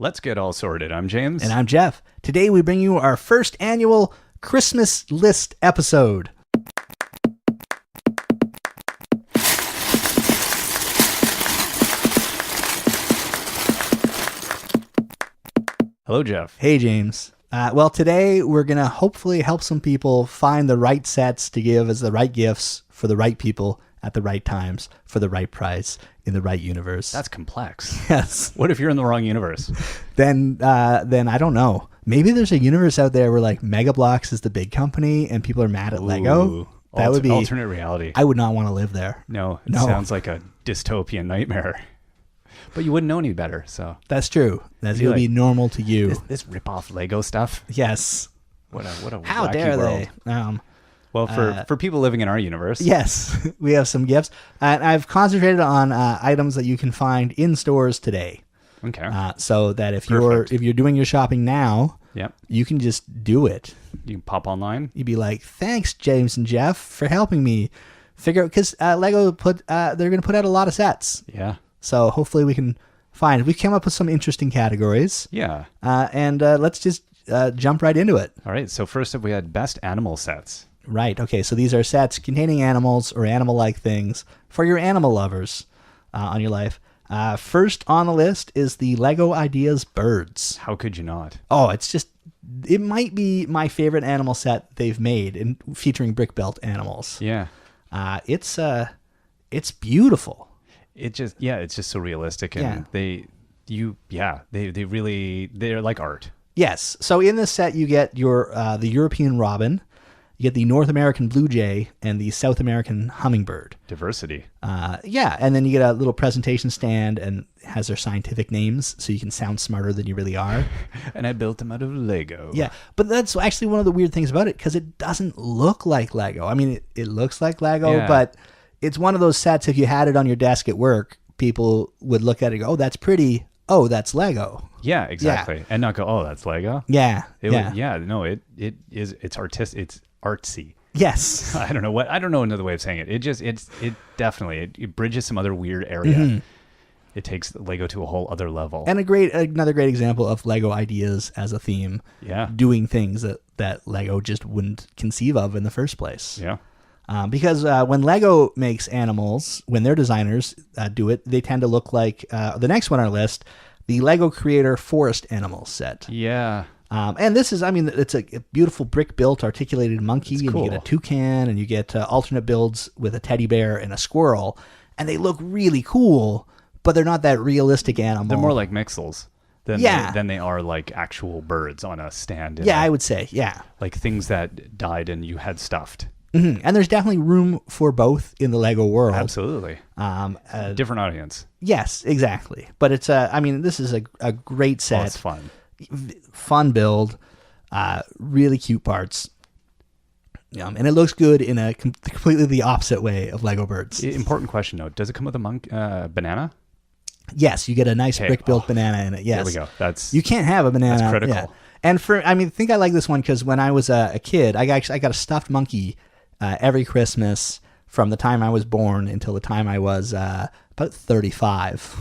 Let's get all sorted. I'm James. And I'm Jeff. Today we bring you our first annual Christmas list episode. Hello, Jeff. Hey, James. Well, today we're going to hopefully help some people find the right sets to give as the right gifts for the right people at the right times for the right price in the right universe. That's complex. Yes. What if you're in the wrong universe? Then I don't know. Maybe there's a universe out there where like Mega Bloks is the big company and people are mad at Lego. That would be alternate reality. I would not want to live there. No, it sounds like a dystopian nightmare. But you wouldn't know any better, so That's true. That would be normal to you. this rip-off Lego stuff. Yes. What a How wacky dare world. they? Well, for people living in our universe, Yes, we have some gifts. And I've concentrated on items that you can find in stores today. okay, So that if Perfect. you're doing your shopping now, yep, you can just do it. you can pop online. You'd be like, "Thanks, James and Jeff, for helping me figure out." Because Lego they're going to put out a lot of sets. Yeah, So hopefully we can find. We came up with some interesting categories, yeah. and let's just jump right into it. All right. So first up, we had best animal sets. Right. Okay. So these are sets containing animals or animal-like things for your animal lovers on your life. First on the list is the Lego Ideas Birds. How could you not? Oh, it might be my favorite animal set they've made, in featuring brick-built animals. Yeah. It's beautiful. It's just so realistic, and Yeah. they're like art. Yes. So in this set, you get the European robin, you get the North American blue jay, and the South American hummingbird. Diversity. And then you get a little presentation stand, and it has their scientific names, so you can sound smarter than you really are. And I built them out of Lego. Yeah, but that's actually one of the weird things about it, because it doesn't look like Lego. I mean, it looks like Lego, Yeah. but it's one of those sets, if you had it on your desk at work, people would look at it and go, "Oh, that's pretty. Oh, that's Lego." Yeah, exactly. And not go, oh, that's Lego. Yeah, It's artistic. It's artsy. Yes. I don't know another way of saying it. It definitely bridges some other weird area. Mm-hmm. It takes Lego to a whole other level. And another great example of Lego ideas as a theme. Yeah. Doing things that Lego just wouldn't conceive of in the first place. Yeah. Because when Lego makes animals, when their designers do it, they tend to look like the next one on our list, the Lego Creator Forest Animals set. Yeah. And this is, it's a beautiful brick-built articulated monkey, It's and cool. you get a toucan, and you get alternate builds with a teddy bear and a squirrel, and they look really cool, but they're not that realistic animal. They're more like mixels than they are like actual birds on a stand. I would say, yeah. Like things that died and you had stuffed. Mm-hmm. And there's definitely room for both in the Lego world. Absolutely. Different audience. Yes, exactly. But it's this is a great set. Oh, it's fun. Fun build, really cute parts. And it looks good in a completely the opposite way of Lego birds. Important question though. Does it come with a banana? Yes, you get a nice Okay. brick-built banana in it. Yes. There we go. You can't have a banana. That's critical. Yeah. And I think I like this one because when I was a kid, I got a stuffed monkey every Christmas from the time I was born until the time I was about 35.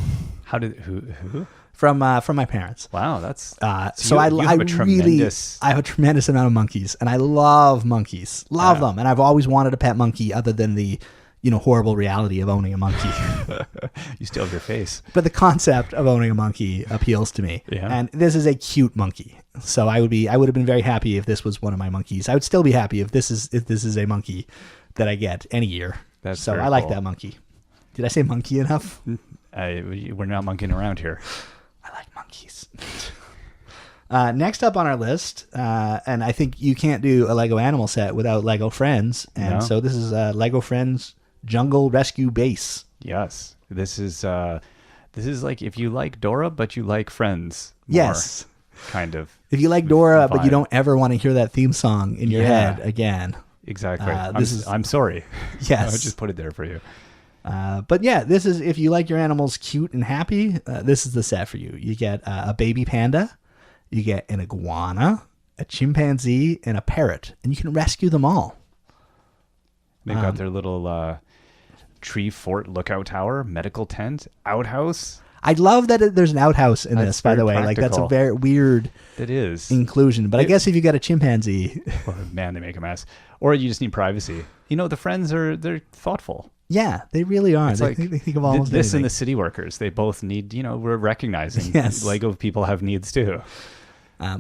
How did who? From my parents. Wow, that's So I have a tremendous amount of monkeys, and I love monkeys, them, and I've always wanted a pet monkey other than the horrible reality of owning a monkey. You still have your face. But the concept of owning a monkey appeals to me. Yeah. And this is a cute monkey. So I would have been very happy if this was one of my monkeys. I would still be happy if this is a monkey that I get any year. That's so very I like cool. that monkey. Did I say monkey enough? We're not monkeying around here. I like monkeys. Next up on our list, and I think you can't do a Lego animal set without Lego Friends. And No. so this is Lego Friends Jungle Rescue Base. Yes, this is like if you like Dora but you like Friends. More, Yes. kind of. If you like Dora, but you vibe. don't ever want to hear that theme song in your Yeah. head again. Exactly. This I'm sorry. Yes. I would just put it there for you. But yeah, this is, if you like your animals cute and happy, this is the set for you. You get a baby panda, you get an iguana, a chimpanzee, and a parrot, and you can rescue them all. They've got their little tree fort lookout tower, medical tent, outhouse. I love that there's an outhouse in That's this, by the way. very Like, that's a practical. very weird It is. inclusion. But I guess if you got a chimpanzee, Oh, man, they make a mess. Or you just need privacy. You know, the friends they're thoughtful. yeah, they really are. It's They, like think, they think of almost this and anything. the city workers. They both need, we're recognizing Yes. Lego people have needs too.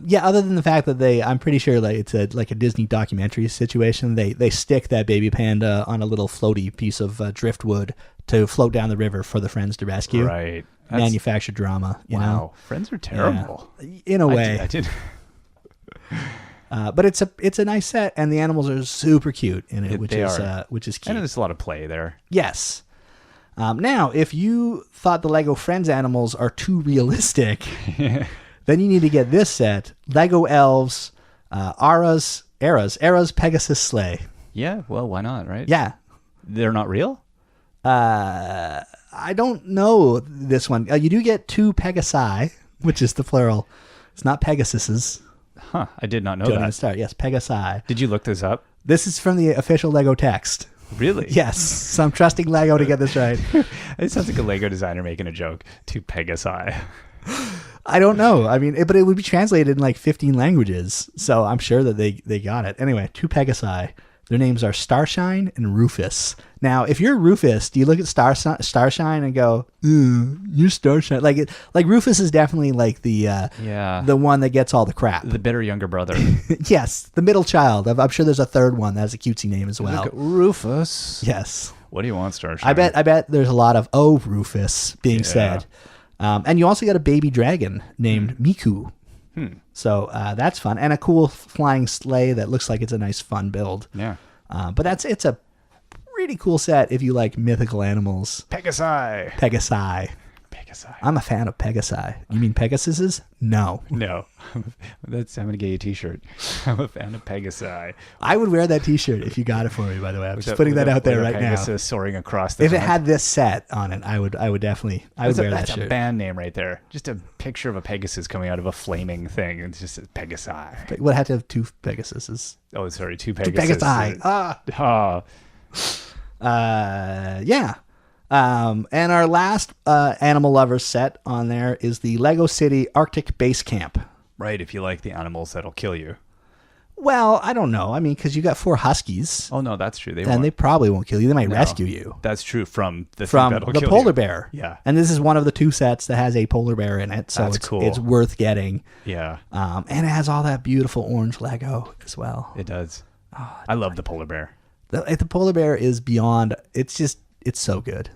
Yeah, other than the fact that I'm pretty sure like it's like a Disney documentary situation. They stick that baby panda on a little floaty piece of driftwood to float down the river for the friends to rescue. Right. That's- Manufactured drama, you wow. know, Friends are terrible. in a way. I did. But it's a nice set, and the animals are super cute in it, which They is are. which is key. And there's a lot of play there. Yes. Now, if you thought the Lego Friends animals are too realistic, then you need to get this set: Lego Elves, Era's Pegasus Sleigh. Yeah. Well, why not? Right. Yeah. They're not real. I don't know this one. You do get 2 Pegasi, which is the plural. It's not Pegasuses. Huh. I did not know Don't even that. start. Yes, Pegasi. Did you look this up? This is from the official Lego text. Really? Yes. So I'm trusting Lego to get this right. It sounds like a Lego designer making a joke to Pegasi. I don't know. I mean, but it would be translated in like 15 languages. So I'm sure that they got it. Anyway, 2 Pegasi. Their names are Starshine and Rufus. Now, if you're Rufus, do you look at Starshine and go, you're Starshine? Like Rufus is definitely like the Yeah. the one that gets all the crap. The bitter younger brother. Yes, the middle child. I'm sure there's a third one that has a cutesy name as well. Look at Rufus. Yes. What do you want, Starshine? I bet there's a lot of Rufus being said. And you also got a baby dragon named Miku. So that's fun. And a cool flying sleigh that looks like it's a nice fun build. Yeah. But it's a pretty cool set if you like mythical animals. Pegasi. Pegasi. Pegasi. I'm a fan of Pegasi. You mean Pegasuses? No. No. I'm going to get you a t-shirt. I'm a fan of Pegasi. I would wear that t-shirt if you got it for me, by the way. I'm just putting With that out there with right a now. Pegasus soaring across the If it front. had this set on it, I would definitely wear that That's shirt. a band name right there. Just a picture of a Pegasus coming out of a flaming thing. It's just Pegasi. Would have to have 2 Pegasuses. Oh, sorry, 2 2 Pegasus. Pegasi. Oh, Yeah. And our last animal lovers set on there is the Lego City Arctic Base Camp. right. If you like the animals that'll kill you. Well, I don't know. I mean, because you got 4 huskies, Oh no, that's true. They and won't. they probably won't kill you. They might No. rescue you That's true from the thing from that'll the kill polar you. bear. Yeah. And this is one of the 2 sets that has a polar bear in it, so That's it's cool. it's worth getting. Yeah, And it has all that beautiful orange Lego as well. it does. Oh, I love the polar bear, The polar bear is beyond. It's so good.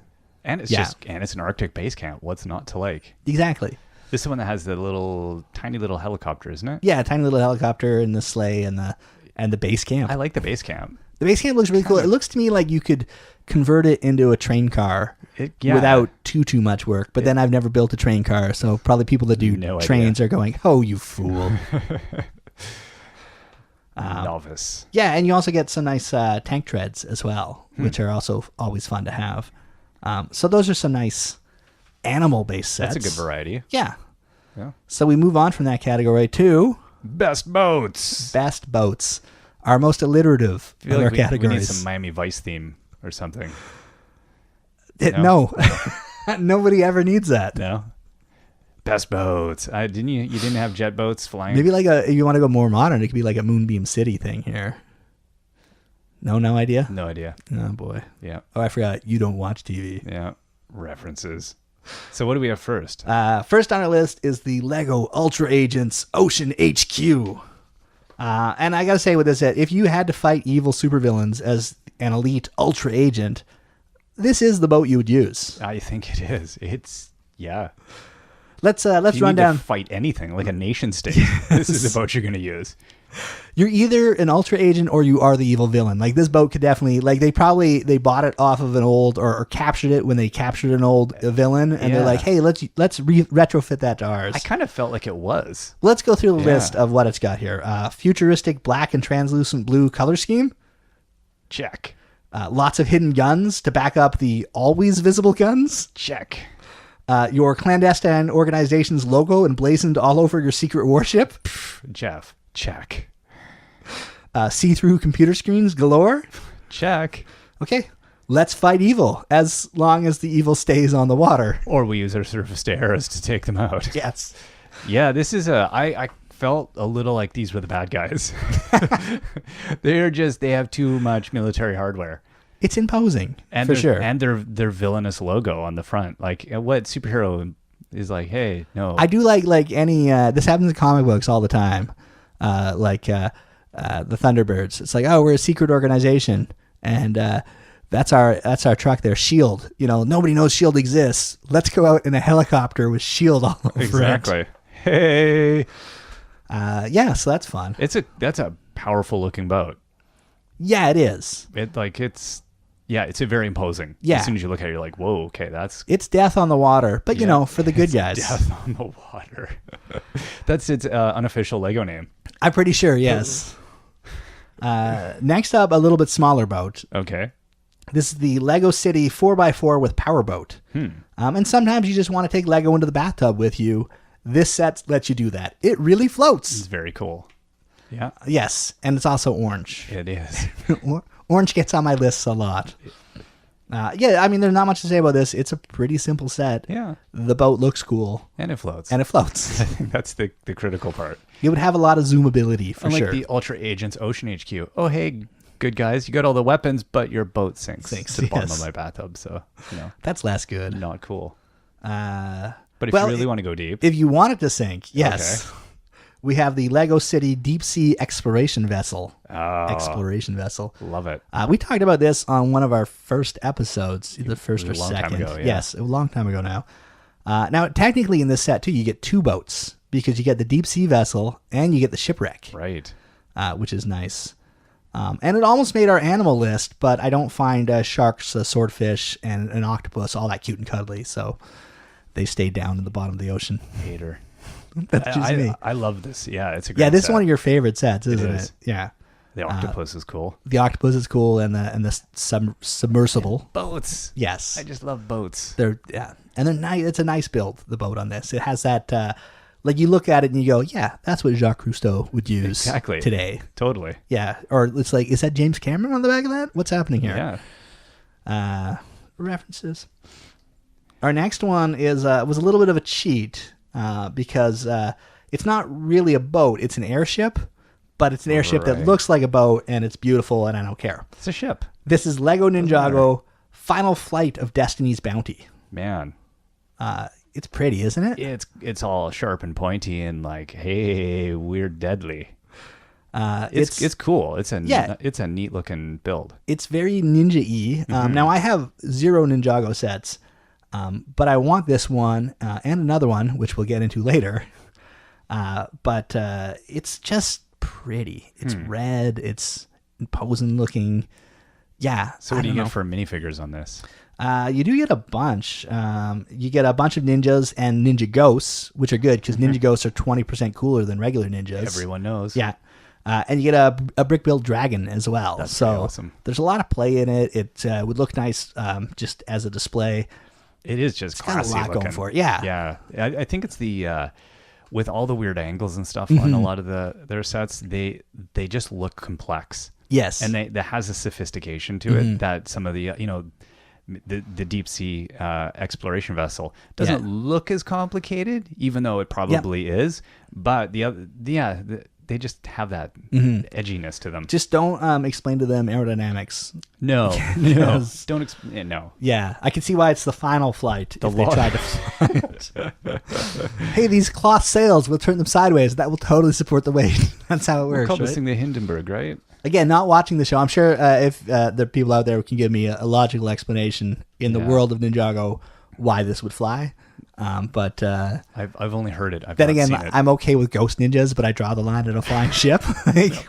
and it's Yeah. it's an Arctic base camp. What's not to like? Exactly. This is the one that has the tiny little helicopter, isn't it? Yeah, tiny little helicopter and the sleigh and the base camp. I like the base camp. The base camp looks really cool. It looks to me like you could convert it into a train car Yeah. without too much work. But then I've never built a train car, so probably people that do No trains are going, "Oh, you fool!" Novice. Yeah, and you also get some nice tank treads as well, which are also always fun to have. So those are some nice animal-based sets. That's a good variety. Yeah. Yeah. So we move on from that category to Best boats. best boats, our most alliterative I feel of our like we need categories. some Miami Vice theme or something. No, nobody ever needs that. No. Best boats. You didn't have jet boats flying? Maybe like if you want to go more modern, it could be like a Moonbeam City thing here. No idea. No idea. Oh boy. Yeah. Oh, I forgot. You don't watch TV. Yeah. References. So what do we have first? First on our list is the Lego Ultra Agents Ocean HQ. And I gotta say with this set, if you had to fight evil supervillains as an elite Ultra Agent, this is the boat you would use. I think it is. Yeah. Let's You run need down. to fight anything like a nation state. This is the boat you're going to use. You're either an Ultra Agent or you are the evil villain. Like this boat could definitely, like they bought it off of an old or captured it when they captured an old villain, and they're Yeah. like, hey, let's retrofit that to ours. I kind of felt like it was. Let's go through the Yeah. list of what it's got here. Futuristic black and translucent blue color scheme. Check. Lots of hidden guns to back up the always visible guns. Check. Your clandestine organization's logo emblazoned all over your secret warship. Jeff. Check. See-through computer screens galore. Check. Okay. let's fight evil as long as the evil stays on the water. Or we use our surface to arrows to take them out. Yes. Yeah, this is I felt a little like these were the bad guys. They have too much military hardware. It's imposing, And for sure. And their villainous logo on the front. Like, what superhero is like, hey, no. I do like any, this happens in comic books all the time. The Thunderbirds. It's like, oh, we're a secret organization. And that's our truck there, S.H.I.E.L.D. Nobody knows S.H.I.E.L.D. exists. Let's go out in a helicopter with S.H.I.E.L.D. all over Exactly. it. Hey. So that's fun. That's a powerful looking boat. Yeah, it is. It's a very imposing. Yeah. As soon as you look at it, you're like, whoa, okay, that's It's death on the water, but for the good it's guys. death on the water. That's its unofficial Lego name. I'm pretty sure, yes. Next up, a little bit smaller boat. Okay. This is the Lego City 4x4 with powerboat. And sometimes you just want to take Lego into the bathtub with you. This set lets you do that. It really floats. It's very cool. Yeah. Yes, and it's also orange. It is. Orange gets on my list a lot. There's not much to say about this. It's a pretty simple set. Yeah. The boat looks cool. And it floats. And it floats. I think that's the critical part. It would have a lot of zoomability, for Unlike sure. the Ultra Agents Ocean HQ. Oh, hey, good guys, you got all the weapons, but your boat sinks to the bottom yes. of my bathtub. So, That's less good. not cool. Uh, But if well, you really want to go deep, If you want it to sink, yes. Okay. We have the Lego City Deep Sea Exploration Vessel. Exploration Vessel. love it. We talked about this on one of our first episodes, the first It or was a long time second. ago, yeah. Yes, a long time ago now. Now, technically in this set, too, you get two boats because you get the Deep Sea Vessel and you get the Shipwreck, Right. which is nice. And it almost made our animal list, but I don't find sharks, swordfish, and an octopus all that cute and cuddly, so they stayed down in the bottom of the ocean. Hater. That's just me. I love this. Yeah, it's a great Yeah, this is set. one of your favorite sets, isn't it? is. Yeah. The octopus is cool. The octopus is cool, and the submersible. Boats. Yes, I just love boats. and they're nice. It's a nice build. The boat on this, it has that. Like you look at it and you go, yeah, that's what Jacques Cousteau would use Exactly. today. Totally. Yeah, or it's like, is that James Cameron on the back of that? What's happening here? Yeah. References. Our next one was a little bit of a cheat because it's not really a boat. It's an airship, but it's an airship that Right. looks like a boat, and it's beautiful, and I don't care. It's a ship. This is Lego Ninjago Final Flight of Destiny's Bounty. Man. It's pretty, isn't it? It's all sharp and pointy and like, hey, we're deadly. It's It's cool. It's Yeah. a neat looking build. it's very ninja-y. Now, I have 0 Ninjago sets, but I want this one and another one, which we'll get into later. But it's just pretty. It's red. It's imposing looking. Yeah. So what do you get for minifigures on this? You do get a bunch. You get a bunch of ninjas and ninja ghosts, which are good because ninja ghosts are 20% cooler than regular ninjas. Everyone knows. Yeah. And you get a brick build dragon as well. That's so pretty awesome. There's a lot of play in it. It would look nice just as a display. It is just got a classy lot going looking. for it, yeah. Yeah. I think it's the with all the weird angles and stuff on a lot of their sets, they just look complex. Yes. And that has a sophistication to it that some of the the deep sea exploration vessel doesn't look as complicated, even though it probably is. But they just have that edginess to them. Just don't explain to them aerodynamics. No, Yes. don't no. Yeah, I can see why it's the final flight. The if they law- tried to fly it. Hey, these cloth sails, we'll turn them sideways. That will totally support the weight. That's how it We works. call this Right? thing the Hindenburg, right? Again, not watching the show. I'm sure if there are people out there who can give me a logical explanation in the world of Ninjago why this would fly. But I've only heard it. I've then not again, seen it. I'm okay with ghost ninjas, but I draw the line at a flying ship. Like,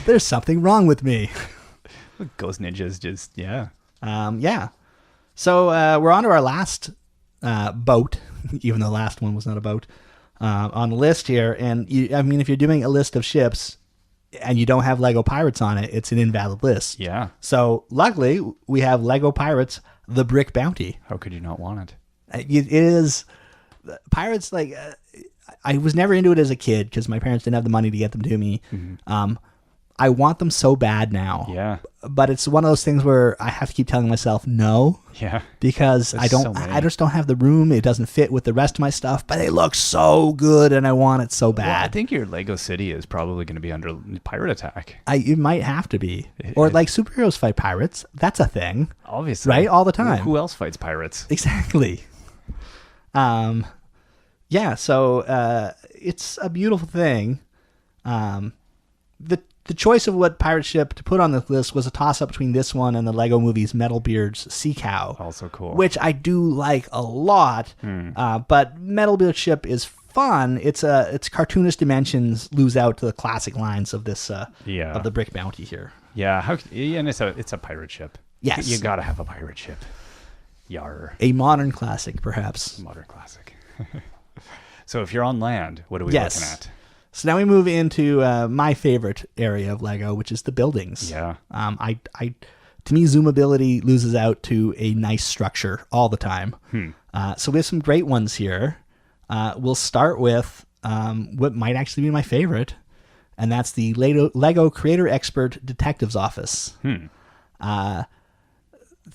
there's something wrong with me. Ghost ninjas, just yeah. Yeah. So we're on to our last boat, even though the last one was not a boat, on the list here. And if you're doing a list of ships and you don't have Lego Pirates on it, it's an invalid list. Yeah. So luckily, we have Lego Pirates: The Brick Bounty. How could you not want it? It is Pirates. I was never into it as a kid because my parents didn't have the money to get them to me. I want them so bad now. Yeah. But it's one of those things where I have to keep telling myself no. Yeah. Because There's so many. I just don't have the room. It doesn't fit with the rest of my stuff, but they look so good and I want it so bad. Well, I think your Lego city is probably going to be under pirate attack. It might have to be. Or like superheroes fight pirates. That's a thing. Obviously. Right? All the time. Who else fights pirates? Exactly. Yeah, so it's a beautiful thing. The choice of what pirate ship to put on the list was a toss-up between this one and the Lego Movie's Metalbeard's Sea Cow. Also cool. Which I do like a lot, but Metalbeard ship is fun. Its cartoonish dimensions lose out to the classic lines of this of the Brick Bounty here. Yeah, and it's a pirate ship. Yes. You got to have a pirate ship. Yar. A modern classic, perhaps. Modern classic. So if you're on land, what are we looking at? So now we move into my favorite area of Lego, which is the buildings. Yeah. To me, zoomability loses out to a nice structure all the time. So we have some great ones here. We'll start with what might actually be my favorite, and that's the Lego Creator Expert Detective's Office.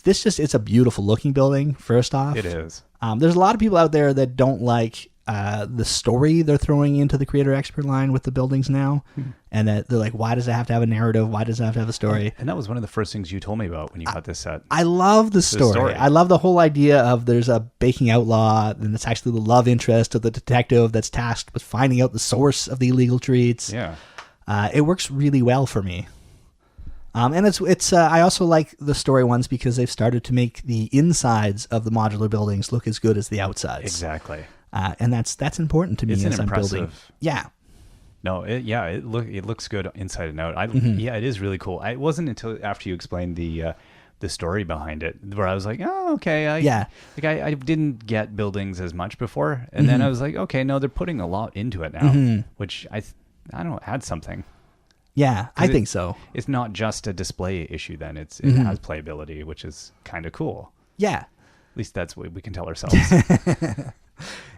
It's a beautiful looking building, first off. It is. There's a lot of people out there that don't like the story they're throwing into the Creator Expert line with the buildings now, and that they're like, why does it have to have a narrative? Why does it have to have a story? And that was one of the first things you told me about when you got this set. I love the story. I love the whole idea of there's a baking outlaw, and it's actually the love interest of the detective that's tasked with finding out the source of the illegal treats. Yeah. It works really well for me. And it's I also like the story ones because they've started to make the insides of the modular buildings look as good as the outsides. Exactly. And that's important to me as I'm building. Yeah. No, it looks good inside and out. Yeah, it is really cool. It wasn't until after you explained the story behind it where I was like, oh, okay. I didn't get buildings as much before, and then I was like, okay, no, they're putting a lot into it now, which I don't know, adds something. Yeah, I think so. It's not just a display issue then. It has playability, which is kind of cool. Yeah. At least that's what we can tell ourselves.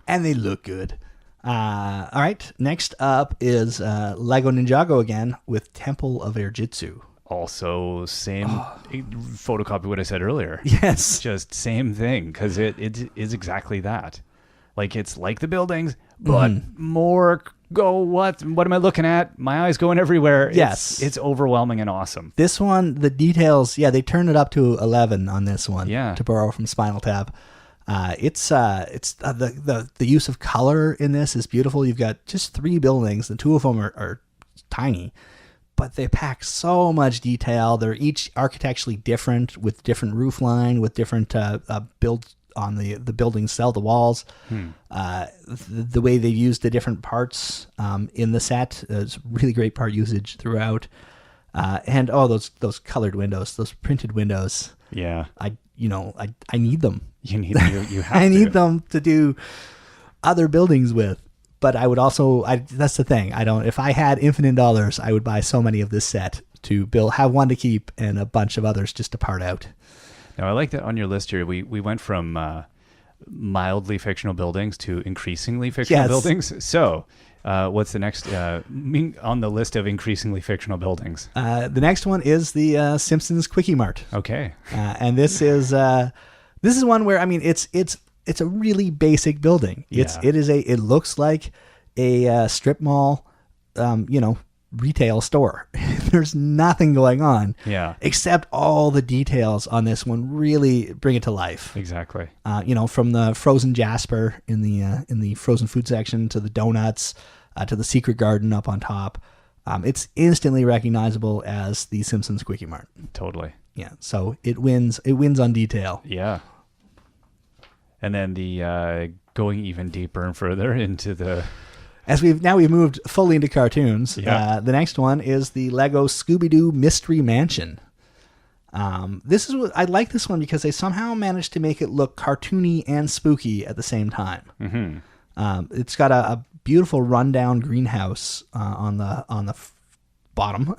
And they look good. All right. Next up is Lego Ninjago again with Temple of Airjitsu. Also, same photocopy what I said earlier. Yes. Just same thing, because it is exactly that. Like, it's like the buildings, but more what am I looking at? My eyes going everywhere. It's overwhelming and awesome. This one, the details, they turned it up to 11 on this one. Yeah. To borrow from Spinal Tap. It's the use of color in this is beautiful. You've got just 3 buildings, and 2 of them are tiny, but they pack so much detail. They're each architecturally different, with different roof line, with different builds on the building cell, the walls. The way they used the different parts in the set is really great part usage throughout. And those colored windows, those printed windows. Yeah, I need them. You need them. You have. I need them to do other buildings with. But I would also. That's the thing. If I had infinite dollars, I would buy so many of this set to build. Have one to keep and a bunch of others just to part out. Now, I like that on your list here. We went from mildly fictional buildings to increasingly fictional buildings. So, what's the next on the list of increasingly fictional buildings? The next one is the Simpsons Quickie Mart. Okay. And this is one where it's a really basic building. It looks like a strip mall, retail store. There's nothing going on. Yeah. Except all the details on this one really bring it to life. Exactly. From the frozen Jasper in the frozen food section to the donuts, to the secret garden up on top. It's instantly recognizable as the Simpsons Quickie Mart. Totally. Yeah. So it wins on detail. Yeah. And then the going even deeper and further into the... As we've moved fully into cartoons. Yeah. The next one is the Lego Scooby-Doo Mystery Mansion. I like this one because they somehow managed to make it look cartoony and spooky at the same time. Mm-hmm. It's got a beautiful rundown greenhouse on the bottom,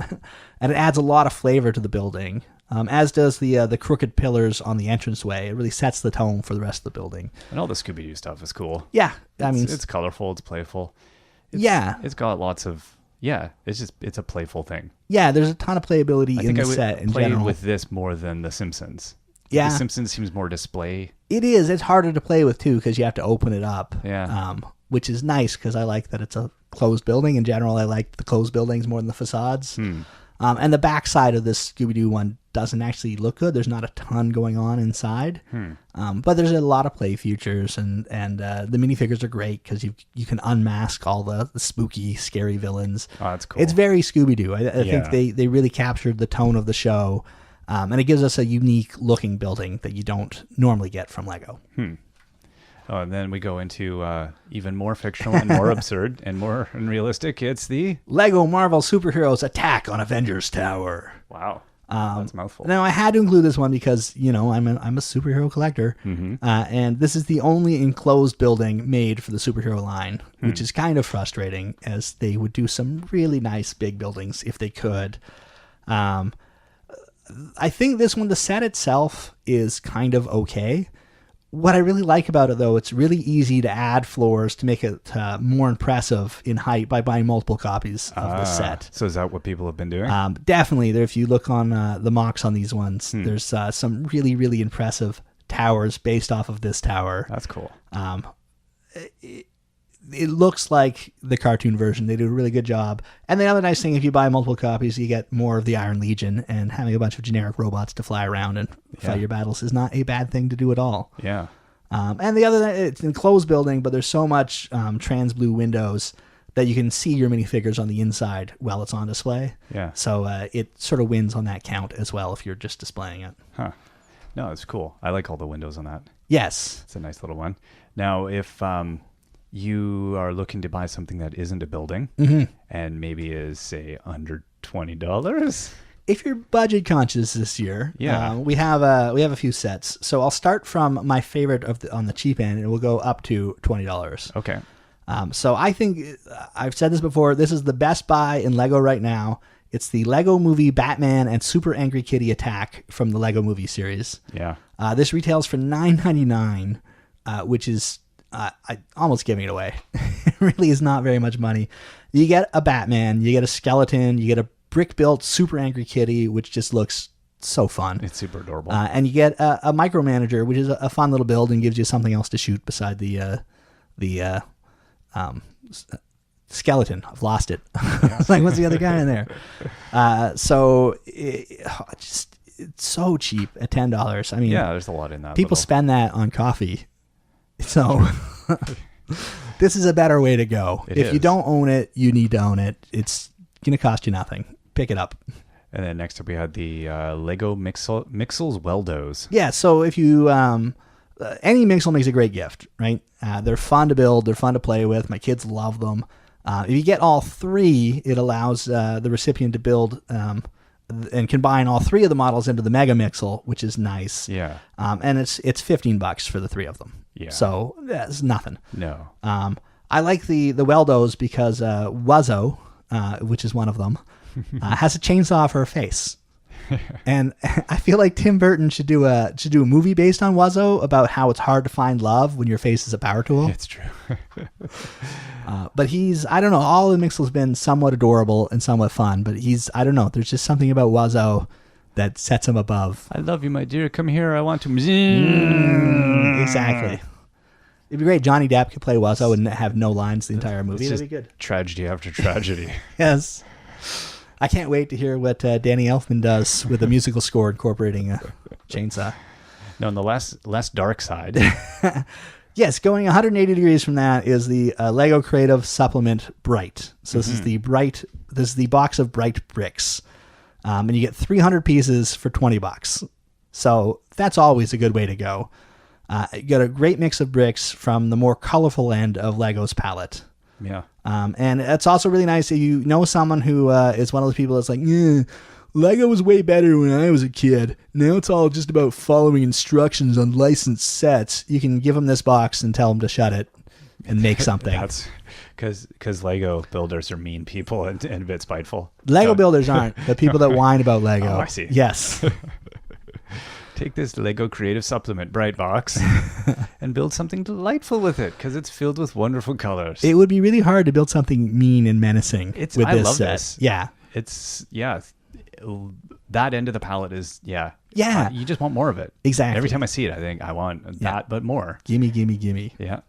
and it adds a lot of flavor to the building. As does the crooked pillars on the entranceway. It really sets the tone for the rest of the building. And all the Scooby-Doo stuff is cool. Yeah, it's colorful. It's playful. It's got lots of Yeah, it's a playful thing. Yeah, there's a ton of playability in the set in play general. with this more than The Simpsons. Yeah. The Simpsons seems more display. It is. It's harder to play with, too, because you have to open it up. Yeah. Which is nice, because I like that it's a closed building. In general, I like the closed buildings more than the facades. And the backside of this Scooby-Doo one doesn't actually look good. There's not a ton going on inside. But there's a lot of play features, and the minifigures are great because you can unmask all the spooky, scary villains. Oh, that's cool. It's very Scooby-Doo. I think they really captured the tone of the show, and it gives us a unique looking building that you don't normally get from Lego. Oh, and then we go into even more fictional and more absurd and more unrealistic. It's the Lego Marvel Superheroes Attack on Avengers Tower. Wow. That's a mouthful. Now, I had to include this one because, I'm a superhero collector, and this is the only enclosed building made for the superhero line, which is kind of frustrating, as they would do some really nice big buildings if they could. I think this one, the set itself is kind of okay. What I really like about it, though, it's really easy to add floors to make it more impressive in height by buying multiple copies of the set. So is that what people have been doing? Definitely. If you look on the mocks on these ones, there's some really, really impressive towers based off of this tower. That's cool. It looks like the cartoon version. They do a really good job. And the other nice thing, if you buy multiple copies, you get more of the Iron Legion, and having a bunch of generic robots to fly around and fight your battles is not a bad thing to do at all. Yeah. And the other, it's an enclosed building, but there's so much trans blue windows that you can see your minifigures on the inside while it's on display. Yeah. So it sort of wins on that count as well if you're just displaying it. Huh. No, it's cool. I like all the windows on that. Yes. It's a nice little one. Now, if you are looking to buy something that isn't a building and maybe is, say, under $20. If you're budget conscious this year, Yeah. we have a few sets. So I'll start from my favorite on the cheap end, and we'll go up to $20. Okay. So I think, I've said this before, this is the best buy in Lego right now. It's the Lego Movie Batman and Super Angry Kitty Attack from the Lego Movie series. Yeah. This retails for $9.99, which is I almost giving it away. It really is not very much money. You get a Batman, you get a skeleton, you get a brick-built Super Angry Kitty, which just looks so fun. It's super adorable. And you get a Micromanager, which is a fun little build and gives you something else to shoot beside the skeleton. I've lost it. It's like, what's the other guy in there? It's so cheap at $10. I mean, yeah, there's a lot in that. People spend that on coffee. So this is a better way to go. If you don't own it, you need to own it. It's going to cost you nothing. Pick it up. And then next up we had the Lego Mixels Weldos. Yeah, so if you any Mixel makes a great gift, right? They're fun to build. They're fun to play with. My kids love them. If you get all three, it allows the recipient to build and combine all three of the models into the Mega Mixel, which is nice. Yeah. And it's $15 for the three of them. Yeah. So that's nothing. No. I like the Weldos because Wuzzo, which is one of them, has a chainsaw for her face. And I feel like Tim Burton should do a movie based on Wuzzo about how it's hard to find love when your face is a power tool. It's true. But I don't know, all the Mixel's been somewhat adorable and somewhat fun, but I don't know, there's just something about Wuzzo that sets him above. I love you, my dear. Come here. I want to. Exactly. It'd be great. Johnny Depp could play Wuzzo and have no lines the entire movie. That'd be good. Tragedy after tragedy. Yes. I can't wait to hear what Danny Elfman does with a musical score incorporating a chainsaw. No, on the less dark side. Yes, going 180 degrees from that is the Lego Creative Supplement Bright. So this is the box of Bright bricks. And you get 300 pieces for $20. So that's always a good way to go. You got a great mix of bricks from the more colorful end of Lego's palette. Yeah. And it's also really nice if you know someone who is one of those people that's like, Lego was way better when I was a kid. Now it's all just about following instructions on licensed sets. You can give them this box and tell them to shut it and make something. That's because Lego builders are mean people and a bit spiteful. Lego builders aren't. The people that whine about Lego. Oh, I see. Yes. Take this Lego Creative Supplement Bright Box and build something delightful with it because it's filled with wonderful colors. It would be really hard to build something mean and menacing with I this love set. this. Yeah. It's, that end of the palette is, Yeah. you just want more of it. Exactly. Every time I see it, I think I want that, but more. Gimme, gimme, gimme. Yeah.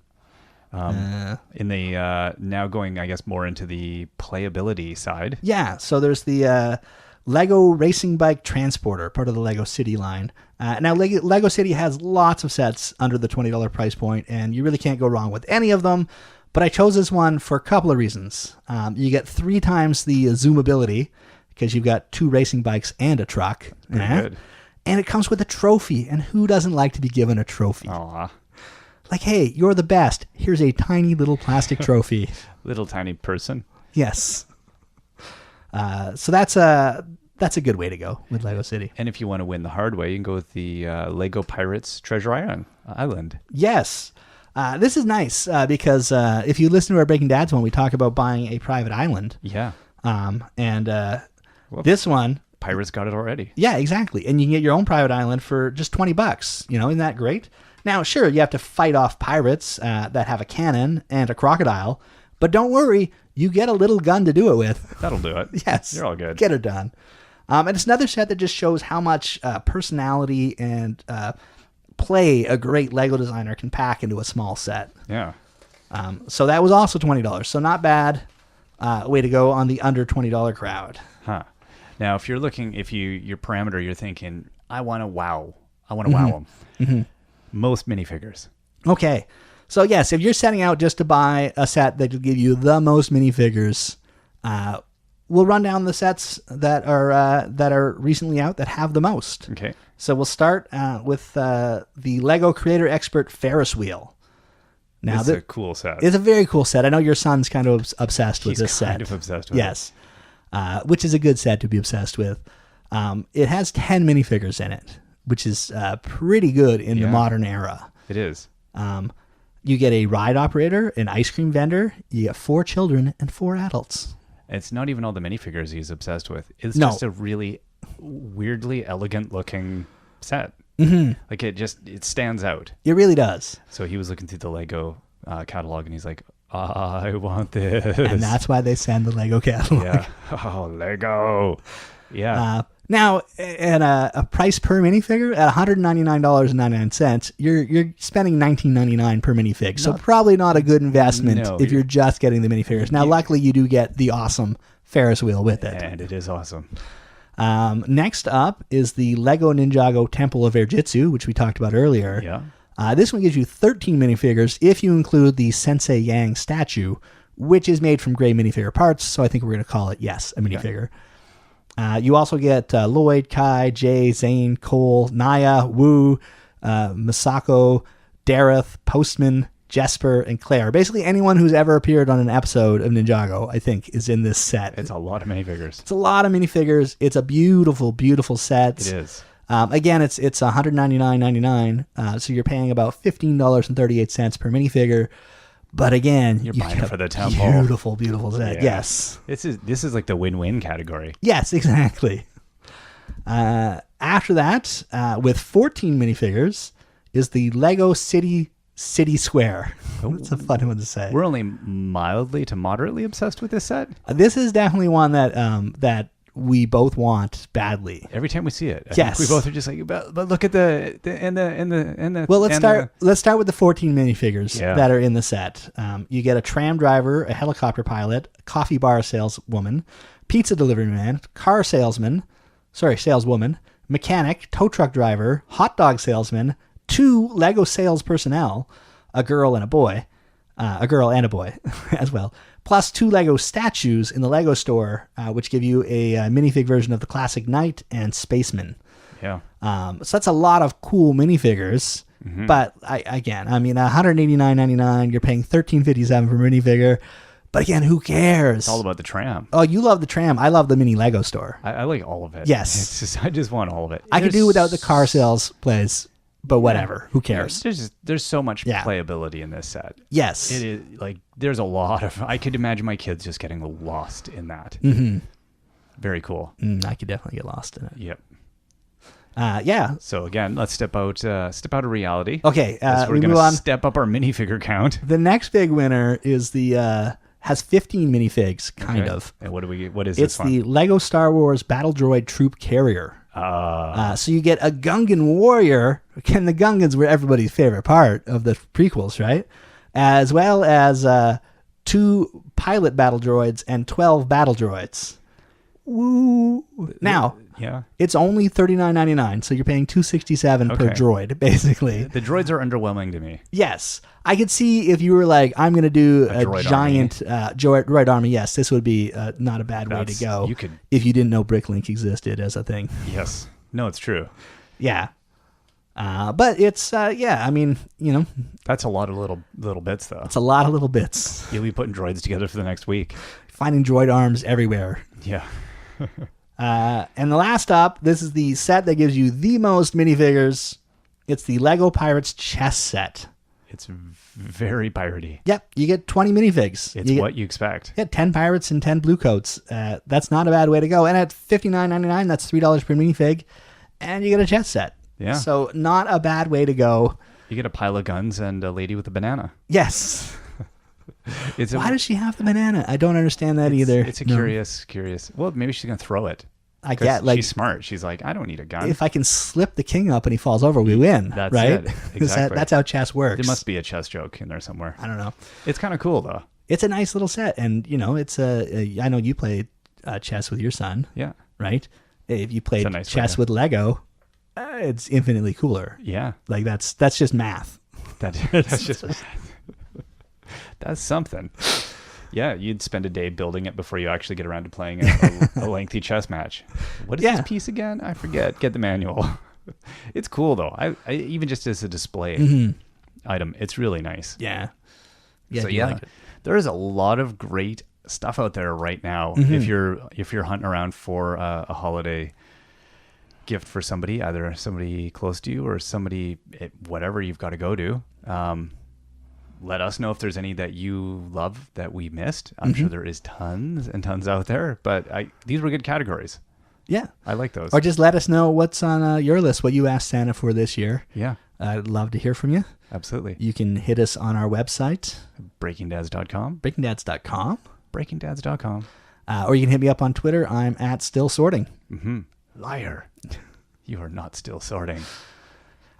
In the now going, I guess, more into the playability side. Yeah, so there's the Lego Racing Bike Transporter, part of the Lego City line. Now, Lego City has lots of sets under the $20 price point, and you really can't go wrong with any of them. But I chose this one for a couple of reasons. You get 3 times the zoomability because you've got 2 racing bikes and a truck. Good. And it comes with a trophy, and who doesn't like to be given a trophy? Aw. Like, hey, you're the best. Here's a tiny little plastic trophy. Little tiny person. Yes. So that's a good way to go with Lego City. And if you want to win the hard way, you can go with the Lego Pirates Treasure Island. Yes. This is nice because if you listen to our Breaking Dads one, we talk about buying a private island. Yeah. This one... Pirates got it already. Yeah, exactly. And you can get your own private island for just $20. Isn't that great? Now, sure, you have to fight off pirates that have a cannon and a crocodile, but don't worry, you get a little gun to do it with. That'll do it. Yes. You're all good. Get her done. And it's another set that just shows how much personality and play a great Lego designer can pack into a small set. Yeah. So that was also $20. So not bad. Way to go on the under $20 crowd. Huh. Now, if your parameter, you're thinking, I want to wow them. Mm-hmm. Most minifigures. Okay. So yes, if you're setting out just to buy a set that will give you the most minifigures, we'll run down the sets that are recently out that have the most. Okay. So we'll start with the Lego Creator Expert Ferris Wheel. Now, it's a cool set. It's a very cool set. I know your son's kind of obsessed with this set. He's kind of obsessed with it. Yes. Which is a good set to be obsessed with. It has 10 minifigures in it, which is pretty good in the modern era. It is. You get a ride operator, an ice cream vendor, you get 4 children and 4 adults. It's not even all the minifigures he's obsessed with. It's just a really weirdly elegant looking set. Mm-hmm. Like it stands out. It really does. So he was looking through the Lego catalog and he's like, I want this. And that's why they send the Lego catalog. Yeah. Oh, Lego. Yeah. Now, at a price per minifigure at $199.99, you're spending $19.99 per minifig. So probably not a good investment if you're just getting the minifigures. Now, luckily, you do get the awesome Ferris wheel with it. And it is awesome. Next up is the Lego Ninjago Temple of Airjitzu, which we talked about earlier. Yeah. This one gives you 13 minifigures if you include the Sensei Yang statue, which is made from gray minifigure parts. So I think we're going to call it, yes, a minifigure. Yeah. You also get Lloyd, Kai, Jay, Zane, Cole, Naya, Wu, Misako, Dareth, Postman, Jesper, and Claire. Basically anyone who's ever appeared on an episode of Ninjago, I think, is in this set. It's a lot of minifigures. It's a lot of minifigures. It's a beautiful, beautiful set. It is. Again, it's $199.99, so you're paying about $15.38 per minifigure. But again, you're buying it for the temple. Beautiful, beautiful set. Yeah. Yes, this is like the win-win category. Yes, exactly. After that, with 14 minifigures, is the Lego City Square. That's a fun one to say. We're only mildly to moderately obsessed with this set. This is definitely one that we both want badly. Every time we see it, I yes, think we both are just like, but look at the. Well, let's start with the 14 minifigures that are in the set. You get a tram driver, a helicopter pilot, a coffee bar saleswoman, pizza delivery man, saleswoman, mechanic, tow truck driver, hot dog salesman, 2 Lego sales personnel, a girl and a boy as well. Plus 2 Lego statues in the Lego store, which give you a minifig version of the classic knight and spaceman. Yeah. So that's a lot of cool minifigures. Mm-hmm. But $189.99, you're paying $13.57 for minifigure. But again, who cares? It's all about the tram. Oh, you love the tram. I love the mini Lego store. I like all of it. Yes. I just want all of it. I could do without the car sales plays. But whatever, who cares? There's so much playability in this set. Yes. It is like there's a lot of. I could imagine my kids just getting lost in that. Mm-hmm. Very cool. I could definitely get lost in it. Yep. Yeah. So again, let's step out of reality. Okay. We're we going move on. to step up our minifigure count. The next big winner is the has 15 minifigs, kind Okay. of. And what is It's this one? the Lego Star Wars Battle Droid Troop Carrier. So you get a Gungan warrior. Again, the Gungans were everybody's favorite part of the prequels, right? As well as 2 pilot battle droids and 12 battle droids. Woo! Now, yeah. it's only $39.99, so you're paying $267 per Okay. droid, basically. The droids are underwhelming to me. Yes. I could see if you were like, I'm going to do a droid giant droid army. Yes, this would be not a bad way to That's- go you could- if you didn't know Bricklink existed as a thing. Yes. No, it's true. Yeah. But it's, yeah, I mean, That's a lot of little bits, though. it's a lot of little bits. You'll be putting droids together for the next week. Finding droid arms everywhere. Yeah. And the last stop, this is the set that gives you the most minifigures. It's the Lego Pirates chess set. It's very piratey. Yep, you get 20 minifigs. It's what you expect. Yeah, 10 pirates and 10 blue coats. That's not a bad way to go. And at $59.99, that's $3 per minifig, and you get a chess set. Yeah. So not a bad way to go. You get a pile of guns and a lady with a banana. Yes. It's Why does she have the banana? I don't understand that either. It's a No. curious. Well, maybe she's gonna throw it. I 'Cause get, like, she's smart. She's like, I don't need a gun. if I can slip the king up and he falls over, we win. That's right? it. 'Cause Exactly. that's how chess works. There must be a chess joke in there somewhere. I don't know. It's kind of cool though. It's a nice little set, and it's I know you play chess with your son, Yeah. right? If you played a nice way chess to- with Lego, it's infinitely cooler. Yeah. Like that's just math. That's just that's something. Yeah, you'd spend a day building it before you actually get around to playing a lengthy chess match. What is Yeah. this piece again? I forget. Get the manual. It's cool though. I even just as a display item, it's really nice. Yeah. Yeah. So I do yeah, like it. there is a lot of great stuff out there right now. If you're hunting around for a holiday gift for somebody, either somebody close to you or somebody whatever you've got to go to, let us know if there's any that you love that we missed. I'm sure there is tons and tons out there, but these were good categories. Yeah. I like those. Or just let us know what's on your list, what you asked Santa for this year. Yeah, I'd love to hear from you. absolutely. You can hit us on our website, BreakingDads.com. breakingdads.com, BreakingDads.com. or you can hit me up on Twitter. I'm at Still Sorting. Liar. You are not still sorting.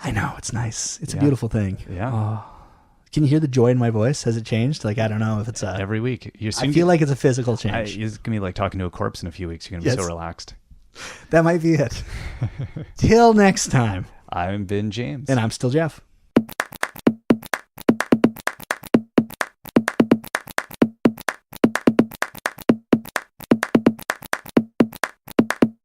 I know, it's nice. It's a Yeah. beautiful thing. Yeah. Oh. Can you hear the joy in my voice? Has it changed? Like, I don't know if it's a... Every week. You're I feel like it's a physical it's change. going to be like talking to a corpse in a few weeks. You're going to be Yes. so relaxed. That might be it. Till next time. I've been James. And I'm still Jeff.